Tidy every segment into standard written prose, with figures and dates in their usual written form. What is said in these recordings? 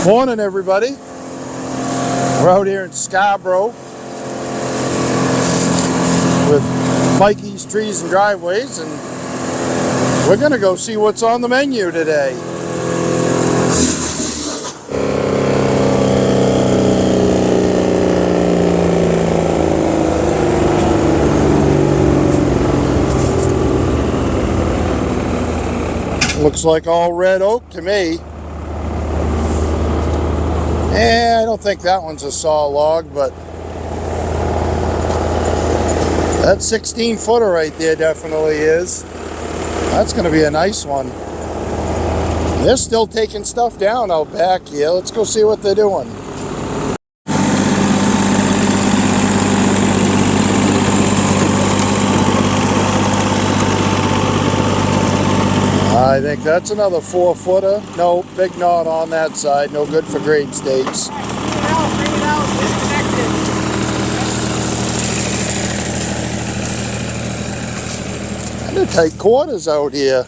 Morning, everybody. We're out here in Scarborough with Mikey's Trees and Driveways, and we're going to go see what's on the menu today. Looks like all red oak to me. I don't think that one's a saw log, but that 16-footer right there definitely is. That's going to be a nice one. They're still taking stuff down out back here. Let's go see what they're doing. I think that's another 4-footer. No, big knot on that side. No good for grade stakes. Bring it out, disconnected. And they're tight quarters out here.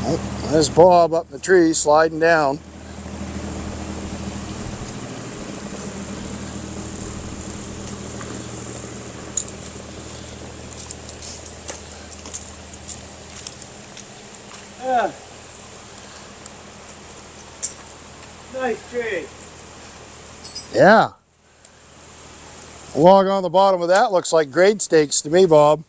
Oh, there's Bob up in the tree sliding down. Yeah. Nice tree. Yeah. The log on the bottom of that looks like grade stakes to me, Bob.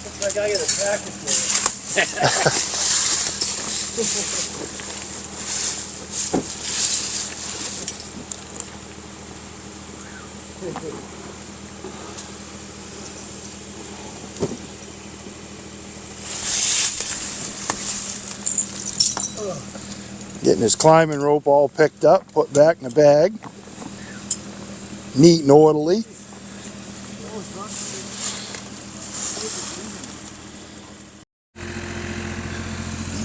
Looks like I get a package there. Getting his climbing rope all picked up, put back in the bag. Neat and orderly.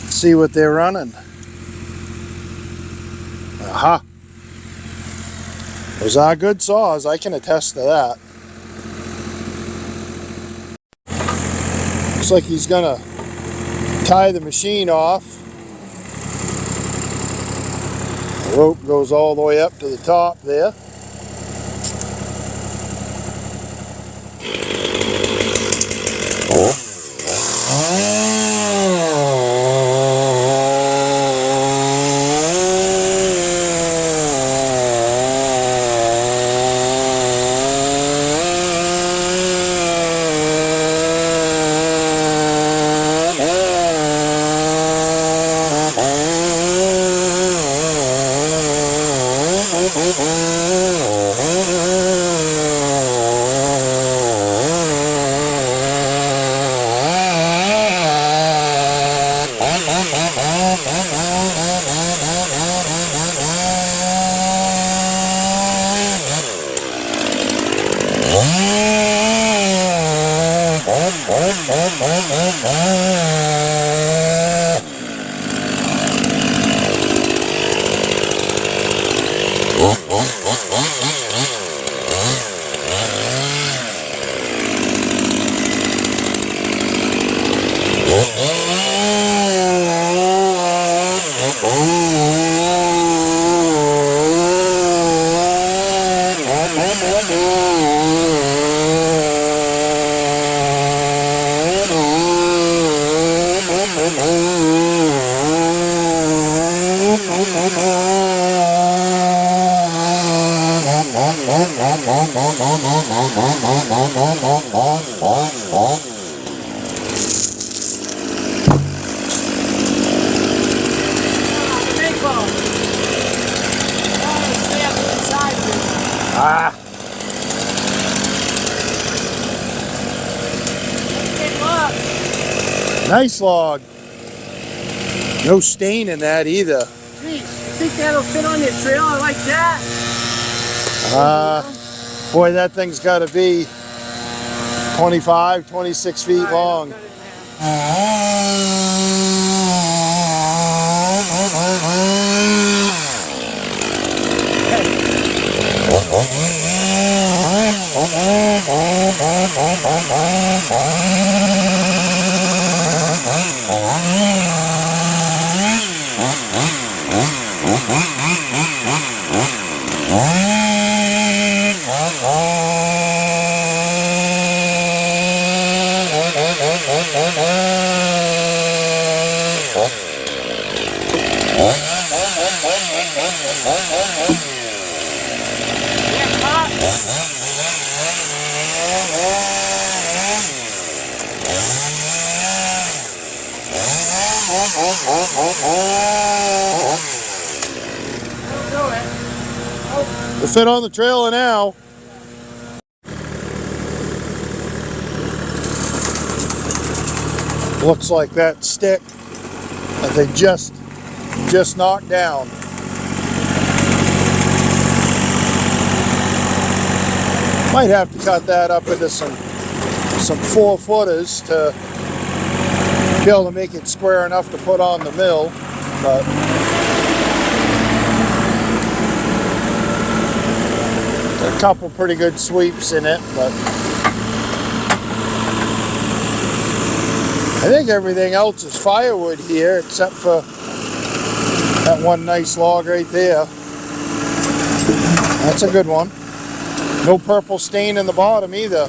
Let's see what they're running. Aha! Those are good saws, I can attest to that. Looks like he's gonna tie the machine off. The rope goes all the way up to the top there. Ah. Nice log. No stain in that either. Geez, you think that'll fit on your trailer like that? Boy, that thing's got to be 25, 26 feet long. We'll fit on the trailer now. Looks like that stick that they just knocked down. Might have to cut that up into some 4-footers to be able to make it square enough to put on the mill, but a couple pretty good sweeps in it, but I think everything else is firewood here except for that one nice log right there. That's a good one. No purple stain in the bottom either.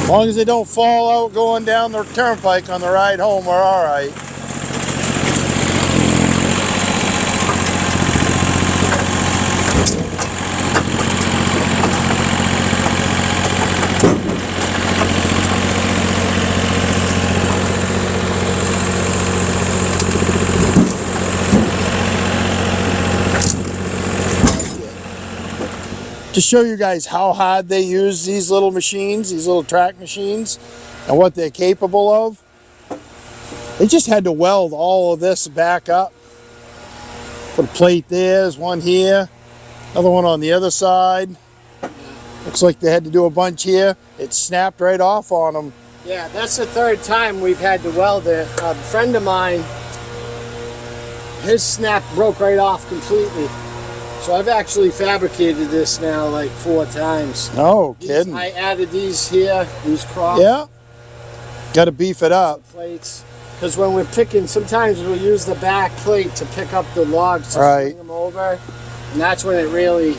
As long as they don't fall out going down the turnpike on the ride home, we're all right. To show you guys how hard they use these little machines, these little track machines, and what they're capable of. They just had to weld all of this back up. Put a plate there, there's one here, another one on the other side. Looks like they had to do a bunch here. It snapped right off on them. Yeah, that's the third time we've had to weld it. A friend of mine, his snap broke right off completely. So I've actually fabricated this now like 4 times. No kidding. I added these here, these cross. Yeah. Got to beef it up. Plates. Because when we're picking, sometimes we'll use the back plate to pick up the logs to right. swing them over. And that's when it really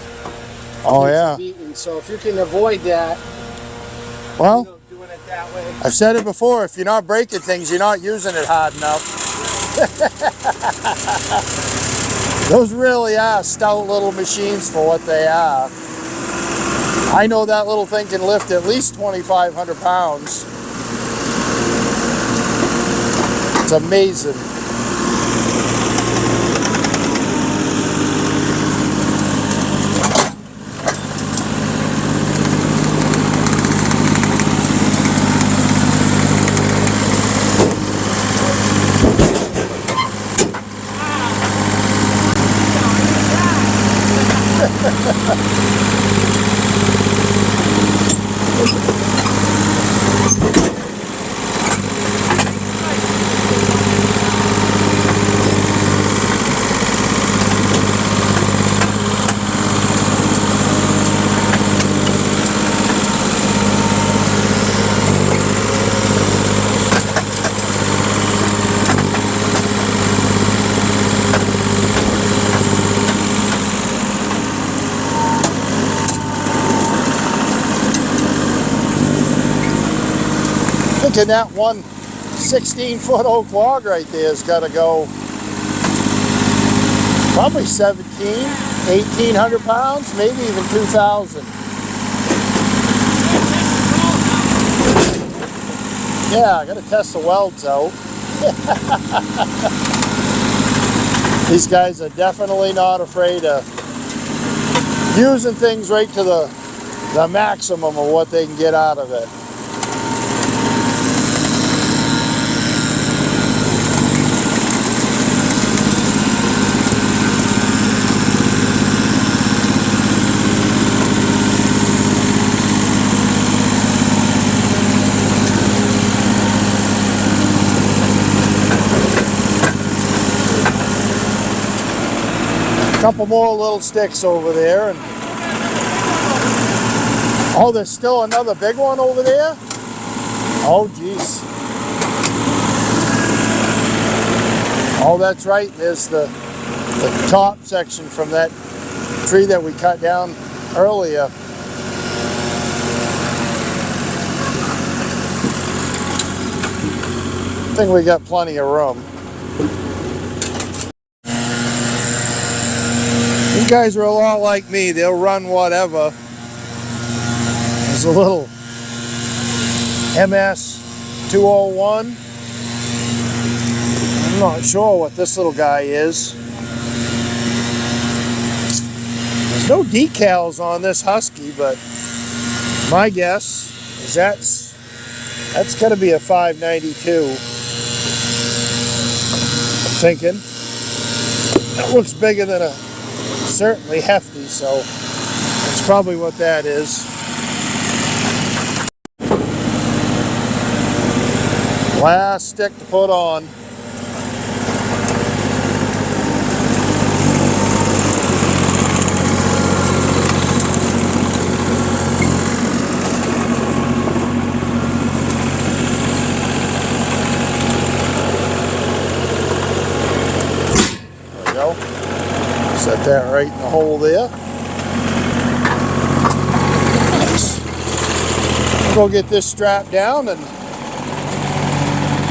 beating. So if you can avoid that, well, doing it that way. I've said it before, if you're not breaking things, you're not using it hard enough. Those really are stout little machines for what they are. I know that little thing can lift at least 2,500 pounds. It's amazing. Thinking that one 16-foot oak log right there has got to go Probably 1,800 pounds, maybe even 2,000. Yeah, I gotta test the welds out. These guys are definitely not afraid of using things right to the maximum of what they can get out of it. Couple more little sticks over there, and oh, there's still another big one over there. Oh geez. Oh, that's right, there's the top section from that tree that we cut down earlier. I think we got plenty of room. These guys are a lot like me. They'll run whatever. There's a little MS 201. I'm not sure what this little guy is. There's no decals on this Husky, but my guess is that's got to be a 592. I'm thinking. That looks bigger than a certainly hefty, so that's probably what that is. Last stick to put on. There we go. Set that right in the hole there. We'll go get this strapped down and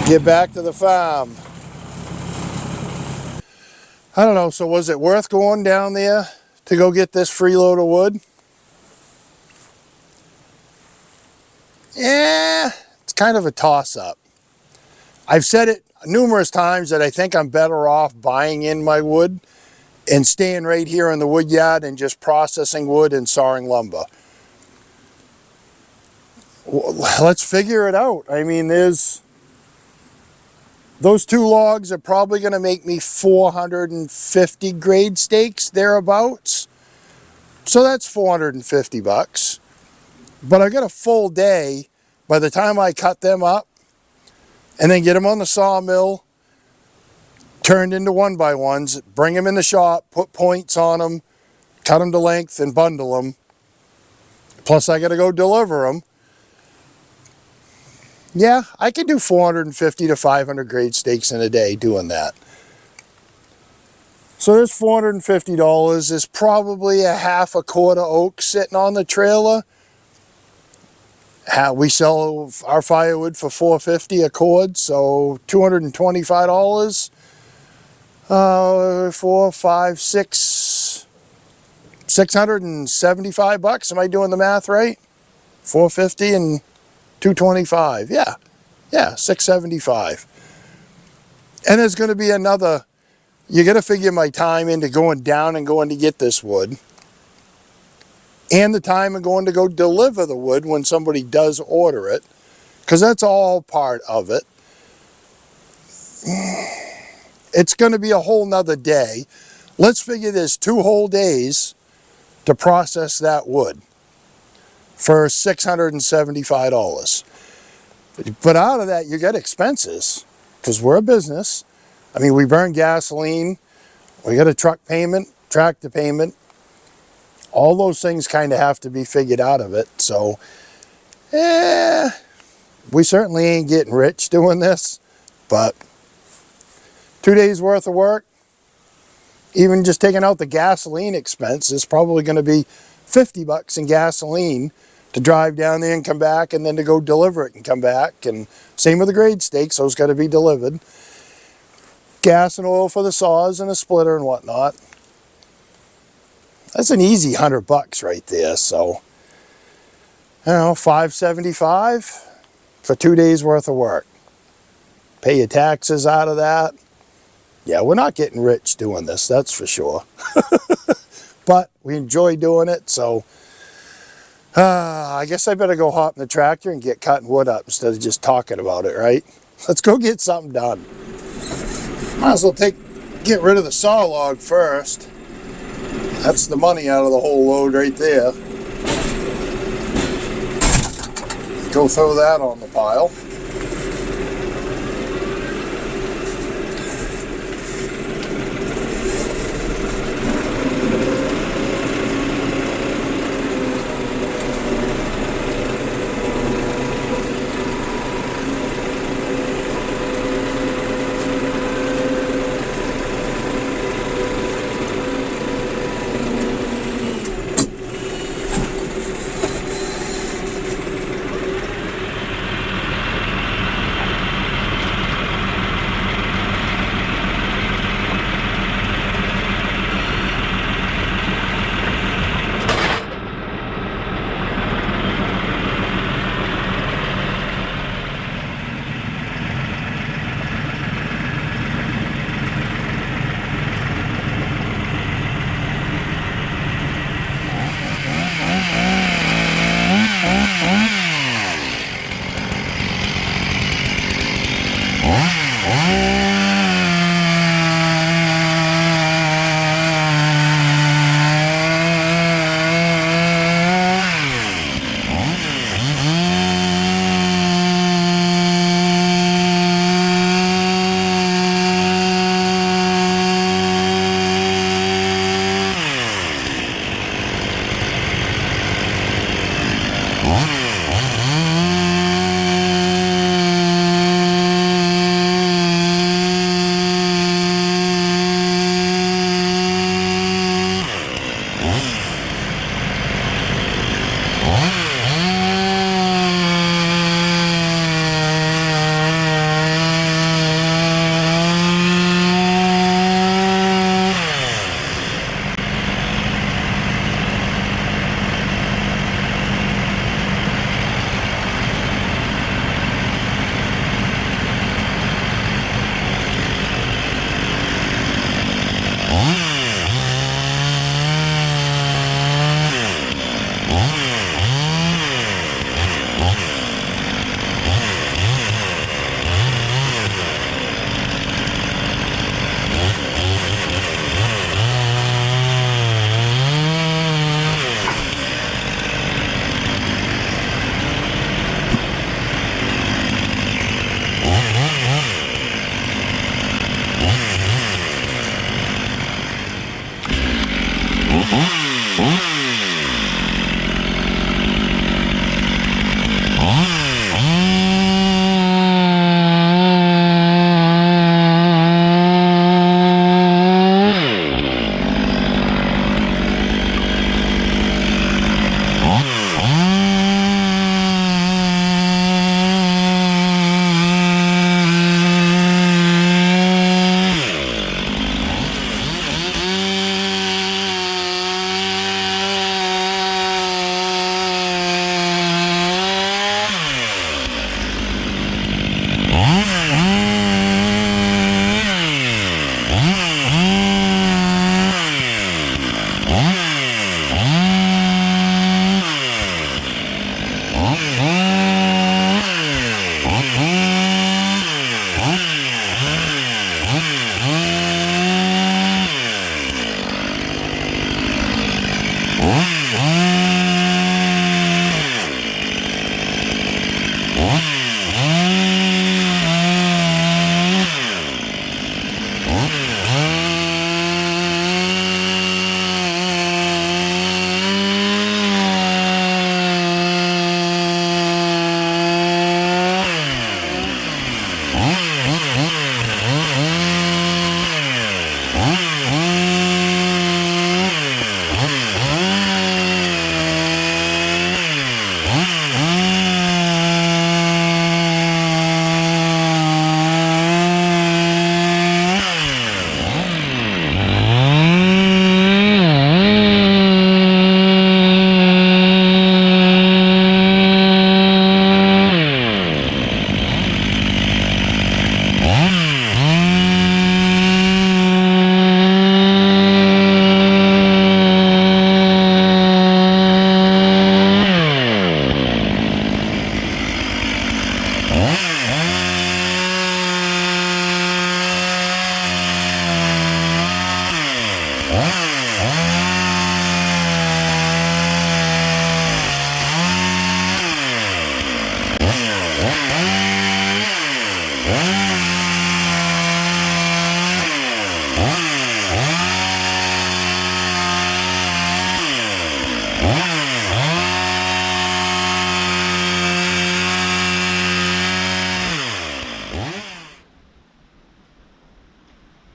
get back to the farm. I don't know, so was it worth going down there to go get this free load of wood? Yeah, it's kind of a toss-up. I've said it numerous times that I think I'm better off buying in my wood and staying right here in the wood yard and just processing wood and sawing lumber. Let's figure it out. I mean, those two logs are probably going to make me 450 grade stakes thereabouts. So that's 450 bucks. But I got a full day by the time I cut them up and then get them on the sawmill, turned into 1x1s, bring them in the shop, put points on them, cut them to length and bundle them. Plus I got to go deliver them. Yeah, I can do 450 to 500 grade stakes in a day doing that. So there's $450. There's probably a half a quarter oak sitting on the trailer. We sell our firewood for $450 a cord, so $225. 4, 5, 6, 675 bucks. Am I doing the math right? 450 and 225. Yeah, 675. And there's going to be another. You got to figure my time into going down and going to get this wood, and the time of going to go deliver the wood when somebody does order it, because that's all part of it. It's going to be a whole nother day. Let's figure there's 2 whole days to process that wood for $675. But out of that, you get expenses, because we're a business. I mean, we burn gasoline, we got a truck payment, tractor payment. All those things kind of have to be figured out of it. So, we certainly ain't getting rich doing this, but 2 days worth of work, even just taking out the gasoline expense, is probably going to be 50 bucks in gasoline to drive down there and come back, and then to go deliver it and come back. And same with the grade stakes, those got to be delivered. Gas and oil for the saws and a splitter and whatnot. That's an easy $100 right there. So, I don't know, $575 for 2 days worth of work. Pay your taxes out of that. Yeah, we're not getting rich doing this, that's for sure. But we enjoy doing it, so I guess I better go hop in the tractor and get cutting wood up instead of just talking about it, right? Let's go get something done. Might as well get rid of the saw log first. That's the money out of the whole load right there. Go throw that on the pile.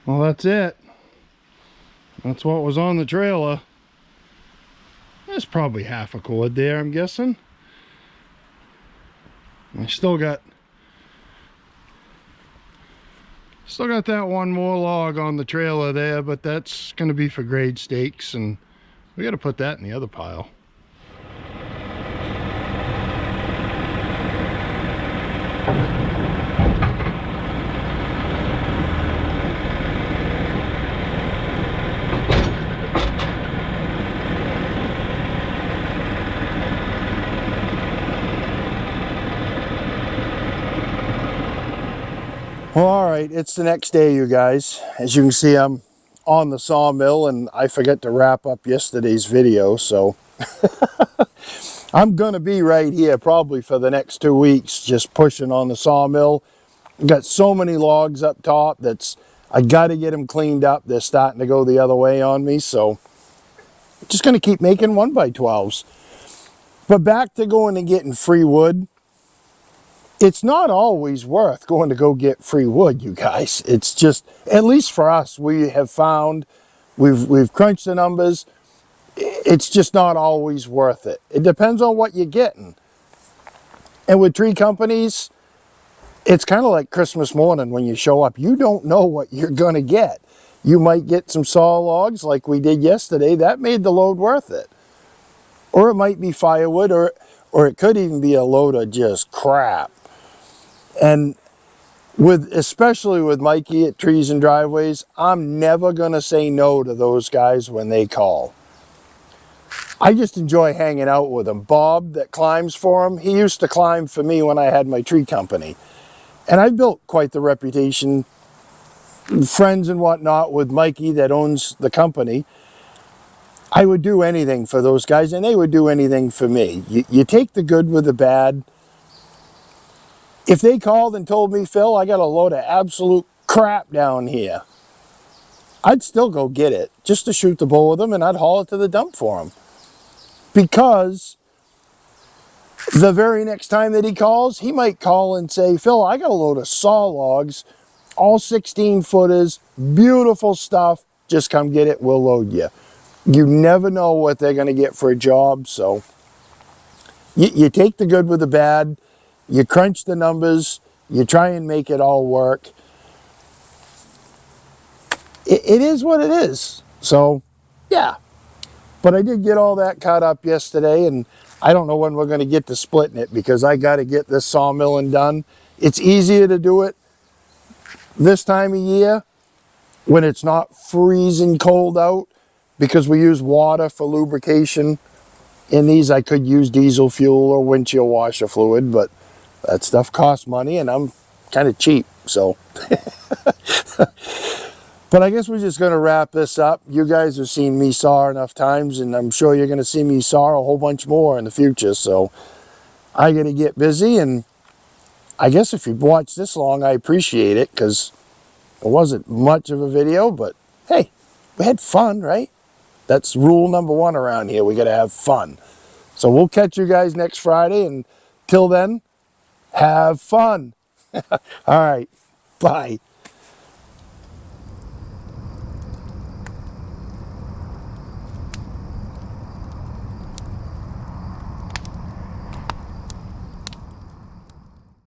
Well, that's it. That's what was on the trailer. There's probably half a cord there, I'm guessing. I still got that one more log on the trailer there, but that's going to be for grade stakes, and we got to put that in the other pile. Well, all right, it's the next day, you guys. As you can see, I'm on the sawmill, and I forgot to wrap up yesterday's video, so I'm gonna be right here probably for the next 2 weeks, just pushing on the sawmill. I've got so many logs up top I gotta get them cleaned up. They're starting to go the other way on me, so just gonna keep making 1x12s. But back to going and getting free wood. It's not always worth going to go get free wood, you guys. It's just, at least for us, we have found, we've crunched the numbers, it's just not always worth it. It depends on what you're getting. And with tree companies, it's kind of like Christmas morning when you show up. You don't know what you're going to get. You might get some saw logs like we did yesterday. That made the load worth it. Or it might be firewood, or it could even be a load of just crap. And especially with Mikey at Trees and Driveways, I'm never going to say no to those guys when they call. I just enjoy hanging out with them. Bob that climbs for him, he used to climb for me when I had my tree company. And I built quite the reputation, friends and whatnot, with Mikey that owns the company. I would do anything for those guys, and they would do anything for me. You take the good with the bad. If they called and told me, Phil, I got a load of absolute crap down here, I'd still go get it just to shoot the bull with them, and I'd haul it to the dump for them. Because the very next time that he calls, he might call and say, Phil, I got a load of saw logs, all 16 footers, beautiful stuff, just come get it, we'll load you. You never know what they're going to get for a job, so you take the good with the bad. You crunch the numbers, you try and make it all work. It is what it is. So, yeah. But I did get all that cut up yesterday, and I don't know when we're going to get to splitting it, because I got to get this sawmilling done. It's easier to do it this time of year when it's not freezing cold out, because we use water for lubrication. In these, I could use diesel fuel or windshield washer fluid, but that stuff costs money, and I'm kind of cheap, so. But I guess we're just going to wrap this up. You guys have seen me saw enough times, and I'm sure you're going to see me saw a whole bunch more in the future, so I got to get busy. And I guess if you've watched this long, I appreciate it, because it wasn't much of a video, but hey, we had fun, right? That's rule number one around here. We got to have fun. So we'll catch you guys next Friday, and till then, have fun. All right, bye.